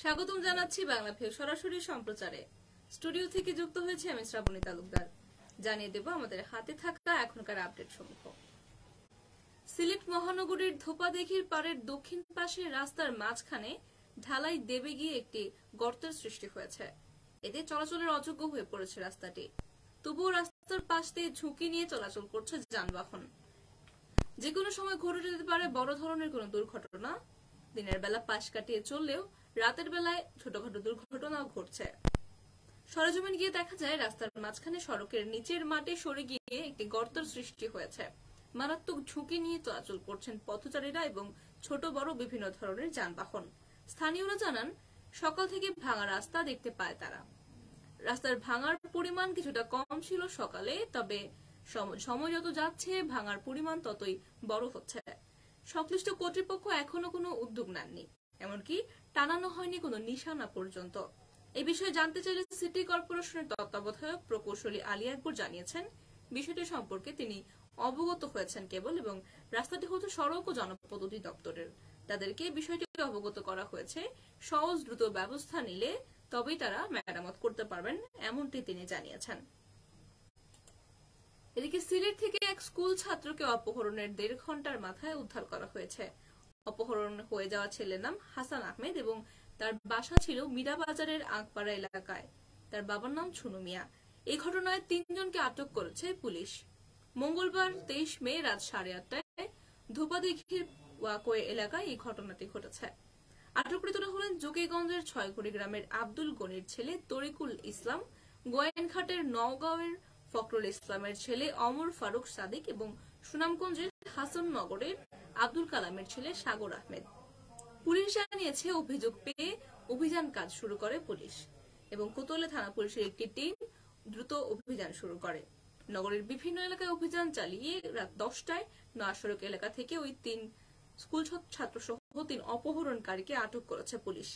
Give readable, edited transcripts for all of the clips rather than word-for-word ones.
স্বাগতম জানাচ্ছি বাংলা ফের সরাসরি সম্প্রচারে। স্টুডিও থেকে যুক্ত হয়েছে আমি শ্রাবণী তালুকদার। জানিয়ে দেব আমাদের হাতে থাকা এখনকার আপডেট সমূহ। সিলেট মহানগরীর ধোপাদিঘির পাড়ের দক্ষিণ পাশে রাস্তার মাঝখানে ঢালাই দেবে গিয়ে একটি গর্তের সৃষ্টি হয়েছে। এতে চলাচলের অযোগ্য হয়ে পড়েছে রাস্তাটি। তবুও রাস্তার পাশ দিয়ে ঝুঁকি নিয়ে চলাচল করছে যানবাহন। যে কোনো সময় ঘটে যেতে পারে বড় ধরনের কোনো দুর্ঘটনা। দিনের বেলা পাশ কাটিয়ে চললেও রাতের বেলায় ছোটখাটো দুর্ঘটনাও ঘটছে। সরেজমিন গিয়ে দেখা যায় রাস্তার মাঝখানে সড়কের নিচের মাটি সরে গিয়ে একটি গর্তের সৃষ্টি হয়েছে। মারাত্মক ঝুঁকি নিয়ে চলাচল করছেন পথচারীরা এবং ছোট বড় বিভিন্ন ধরনের যানবাহন। স্থানীয়রা জানান, সকাল থেকে ভাঙা রাস্তা দেখতে পায় তারা। রাস্তার ভাঙার পরিমাণ কিছুটা কম ছিল সকালে, তবে সময় যত যাচ্ছে ভাঙার পরিমাণ ততই বড় হচ্ছে। সংশ্লিষ্ট কর্তৃপক্ষ এখনো কোনো উদ্যোগ নেননি, এমনকি টানানো হয়নি কোনো নিশানা পর্যন্ত। এই বিষয়ে জানতে চাইলে সিটি কর্পোরেশনের তত্ত্বাবধায়ক প্রকৌশলী আলী আকবর জানিয়েছেন, বিষয়টি সম্পর্কে তিনি অবগত হয়েছেন কেবল, এবং রাস্তাটি হচ্ছে সড়ক ও জনপথ অধিদপ্তরের। তাদেরকে বিষয়টি অবগত করা হয়েছে। সহজ দ্রুত ব্যবস্থা নিলে তবেই তারা মেরামত করতে পারবেন, এমনটি তিনি জানিয়েছেন। এদিকে সিলেট থেকে এক স্কুল ছাত্রকে অপহরণের 1.5 ঘন্টার মাথায় উদ্ধার করা হয়েছে। অপহরণ হয়ে যাওয়া ছেলের নাম হাসান আহমেদ এবং তার বাসা ছিল মীরাবাজারের আঁকপাড়া এলাকায়। তার বাবার নাম ছুনু মিয়া। এই ঘটনায় 3 জনকে আটক করেছে পুলিশ। মঙ্গলবার 23 মে রাত 8:30টায় ধোপাদিঘির ওয়াকওয়ে এলাকায় এই ঘটনাটি ঘটেছে। আটককৃতরা হলেন জকিগঞ্জের 6ঘড়ি গ্রামের আব্দুল গনির ছেলে তরিকুল ইসলাম, গোয়েনঘাটের নওগাঁওয়ের ফখরুল ইসলামের ছেলে অমর ফারুক সাদিক এবং সুনামগঞ্জের হাসাননগরের আব্দুল কালামের ছেলে সাগর আহমেদ। পুলিশ জানিয়েছে, অভিযোগ পেয়ে অভিযান কাজ শুরু করে পুলিশ এবং কোতোয়ালি থানা পুলিশের একটি টিম দ্রুত অভিযান শুরু করে। নগরের বিভিন্ন এলাকায় অভিযান চালিয়ে রাত 10টায় নয়াসড়ক এলাকা থেকে ওই 3 স্কুল ছাত্র সহ 3 অপহরণকারীকে আটক করেছে পুলিশ।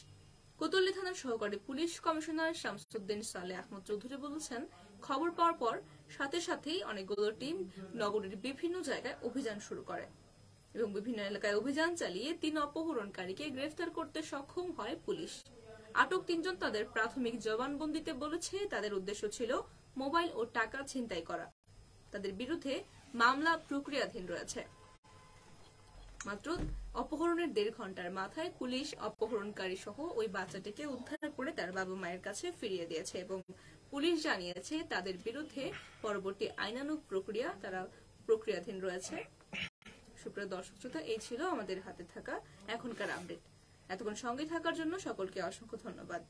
কোতোয়ালি থানার সহকারী পুলিশ কমিশনার শামসুদ্দিন সালেহ আহমদ চৌধুরী বলেছেন, খবর পাওয়ার পর সাথে সাথেই অনেকগুলো টিম নগরের বিভিন্ন জায়গায় অভিযান শুরু করে এবং বিভিন্ন এলাকায় অভিযান চালিয়ে 3 অপহরণকারীকে গ্রেফতার করতে সক্ষম হয় পুলিশ। আটক 3 জন তাদের প্রাথমিক জবানবন্দিতে বলেছে তাদের উদ্দেশ্য ছিল মোবাইল ও টাকা ছিনতাই করা। তাদের বিরুদ্ধে মামলা প্রক্রিয়াধীন রয়েছে। মাত্র অপহরণের 1.5 ঘন্টার মাথায় পুলিশ অপহরণকারী সহ ওই বাচ্চাটিকে উদ্ধার করে তার বাবা মায়ের কাছে ফিরিয়ে দিয়েছে এবং পুলিশ জানিয়েছে তাদের বিরুদ্ধে পরবর্তী আইনানুগ প্রক্রিয়া তারা প্রক্রিয়াধীন রয়েছে। সুপ্রিয় দর্শক শ্রোতা, এই ছিল আমাদের হাতে থাকা এখনকার আপডেট। এতক্ষণ সঙ্গে থাকার জন্য সকলকে অসংখ্য ধন্যবাদ।